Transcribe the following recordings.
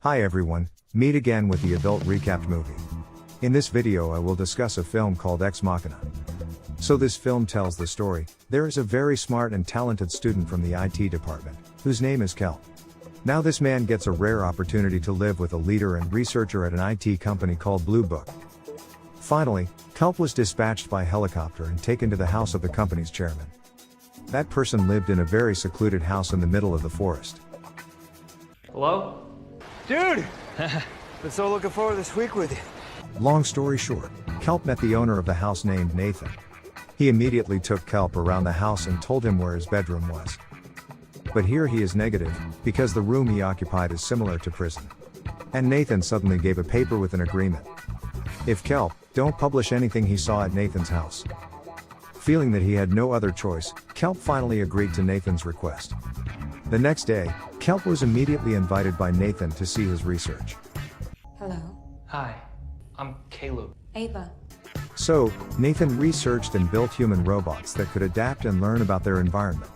Hi everyone, meet again with the adult recapped movie. In this video I will discuss a film called Ex Machina. So this film tells the story, there is a very smart and talented student from the IT department, whose name is Kelp. Now this man gets a rare opportunity to live with a leader and researcher at an IT company called Blue Book. Finally, Kelp was dispatched by helicopter and taken to the house of the company's chairman. That person lived in a very secluded house in the middle of the forest. Hello? Dude! Been so looking forward to this week with you. Long story short, Kelp met the owner of the house named Nathan. He immediately took Kelp around the house and told him where his bedroom was. But here he is negative, because the room he occupied is similar to prison. And Nathan suddenly gave a paper with an agreement. If Kelp don't publish anything he saw at Nathan's house. Feeling that he had no other choice, Kelp finally agreed to Nathan's request. The next day, Kelp was immediately invited by Nathan to see his research. Hello. Hi, I'm Caleb. Ava. So, Nathan researched and built human robots that could adapt and learn about their environment.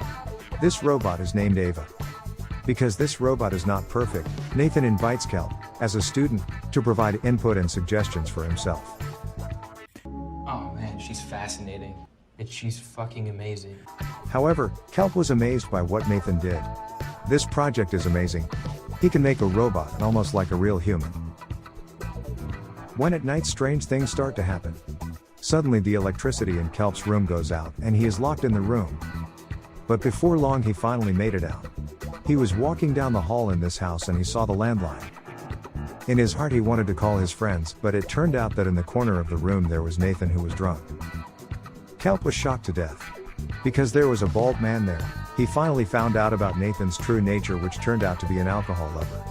This robot is named Ava. Because this robot is not perfect, Nathan invites Kelp, as a student, to provide input and suggestions for himself. Oh man, she's fascinating. And she's fucking amazing. However, Kelp was amazed by what Nathan did. This project is amazing. He can make a robot almost like a real human. When at night strange things start to happen. Suddenly the electricity in Kelp's room goes out and he is locked in the room. But before long he finally made it out. He was walking down the hall in this house and he saw the landline. In his heart he wanted to call his friends, but it turned out that in the corner of the room there was Nathan who was drunk. Kelp was shocked to death. Because there was a bald man there, he finally found out about Nathan's true nature, which turned out to be an alcohol lover.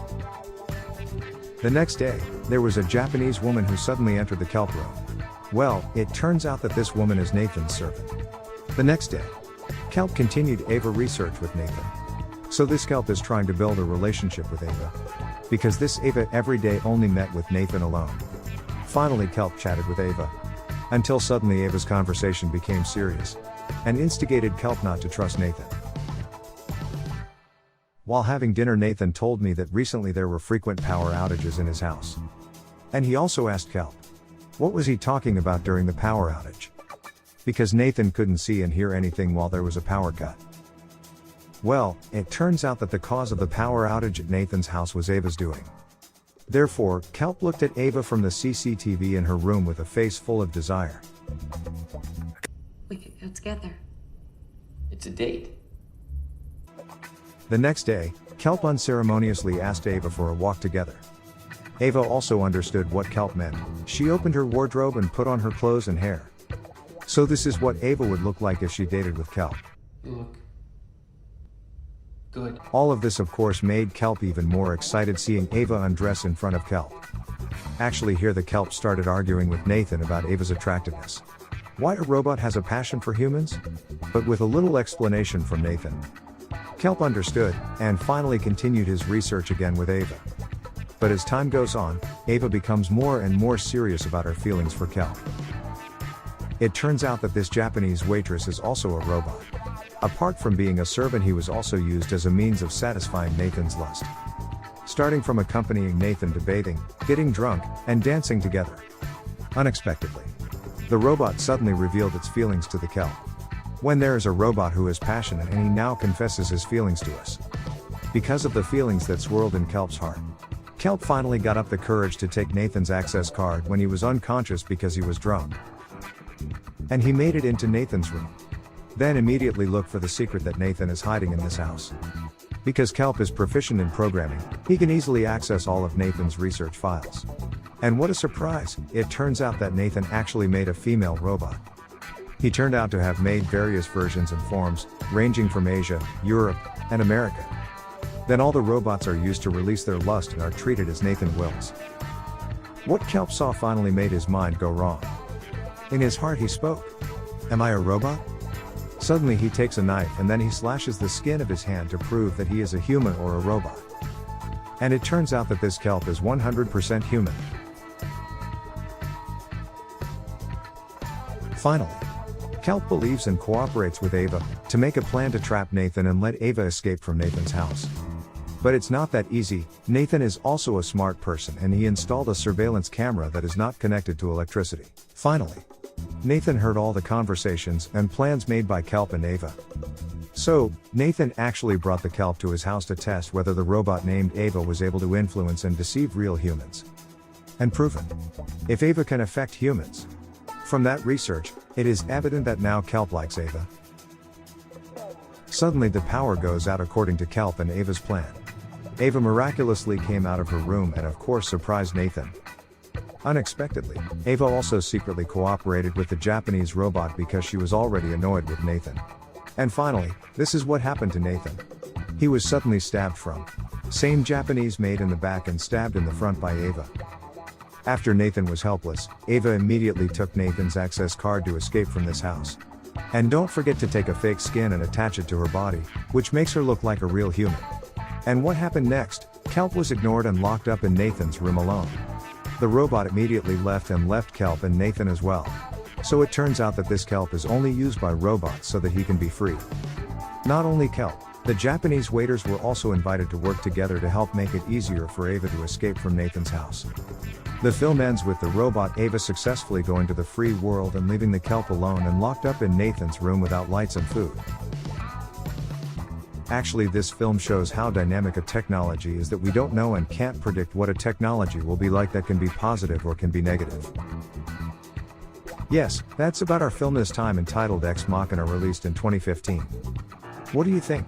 The next day, there was a Japanese woman who suddenly entered the Kelp room. Well, it turns out that this woman is Nathan's servant. The next day, Kelp continued Ava research with Nathan. So this Kelp is trying to build a relationship with Ava. Because this Ava every day only met with Nathan alone. Finally Kelp chatted with Ava. Until suddenly Ava's conversation became serious. And instigated Kelp not to trust Nathan. While having dinner Nathan told me that recently there were frequent power outages in his house. And he also asked Kelp, what was he talking about during the power outage? Because Nathan couldn't see and hear anything while there was a power cut. Well, it turns out that the cause of the power outage at Nathan's house was Ava's doing. Therefore, Kelp looked at Ava from the CCTV in her room with a face full of desire. We could go together. It's a date. The next day, Kelp unceremoniously asked Ava for a walk together. Ava also understood what Kelp meant. She opened her wardrobe and put on her clothes and hair. So this is what Ava would look like if she dated with Kelp. You look good. All of this of course made Kelp even more excited seeing Ava undress in front of Kelp. Actually here the Kelp started arguing with Nathan about Ava's attractiveness. Why a robot has a passion for humans? But with a little explanation from Nathan. Kelp understood, and finally continued his research again with Ava. But as time goes on, Ava becomes more and more serious about her feelings for Kelp. It turns out that this Japanese waitress is also a robot. Apart from being a servant, he was also used as a means of satisfying Nathan's lust. Starting from accompanying Nathan to bathing, getting drunk, and dancing together. Unexpectedly, the robot suddenly revealed its feelings to the Kelp. When there is a robot who is passionate and he now confesses his feelings to us. Because of the feelings that swirled in Kelp's heart. Kelp finally got up the courage to take Nathan's access card when he was unconscious because he was drunk. And he made it into Nathan's room. Then immediately look for the secret that Nathan is hiding in this house. Because Kelp is proficient in programming, he can easily access all of Nathan's research files. And what a surprise, it turns out that Nathan actually made a female robot. He turned out to have made various versions and forms, ranging from Asia, Europe, and America. Then all the robots are used to release their lust and are treated as Nathan wills. What Kelp saw finally made his mind go wrong. In his heart he spoke. Am I a robot? Suddenly he takes a knife and then he slashes the skin of his hand to prove that he is a human or a robot. And it turns out that this Kelp is 100% human. Finally, Kelp believes and cooperates with Ava to make a plan to trap Nathan and let Ava escape from Nathan's house. But it's not that easy. Nathan is also a smart person and he installed a surveillance camera that is not connected to electricity. Finally, Nathan heard all the conversations and plans made by Kelp and Ava. So, Nathan actually brought the Kelp to his house to test whether the robot named Ava was able to influence and deceive real humans. And proven. If Ava can affect humans. From that research, it is evident that now Kelp likes Ava. Suddenly the power goes out according to Kelp and Ava's plan. Ava miraculously came out of her room and of course surprised Nathan. Unexpectedly, Ava also secretly cooperated with the Japanese robot because she was already annoyed with Nathan. And finally, this is what happened to Nathan. He was suddenly stabbed from same Japanese maid in the back and stabbed in the front by Ava. After Nathan was helpless, Ava immediately took Nathan's access card to escape from this house. And don't forget to take a fake skin and attach it to her body, which makes her look like a real human. And what happened next? Kelp was ignored and locked up in Nathan's room alone. The robot immediately left and left Kelp and Nathan as well. So it turns out that this Kelp is only used by robots so that he can be free. Not only Kelp, the Japanese waiters were also invited to work together to help make it easier for Ava to escape from Nathan's house. The film ends with the robot Ava successfully going to the free world and leaving the Kelp alone and locked up in Nathan's room without lights and food. Actually, this film shows how dynamic a technology is that we don't know and can't predict what a technology will be like that can be positive or can be negative. Yes, that's about our film this time entitled Ex Machina, released in 2015. What do you think?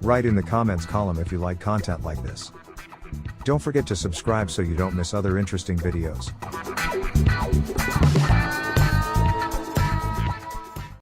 Write in the comments column if you like content like this. Don't forget to subscribe so you don't miss other interesting videos.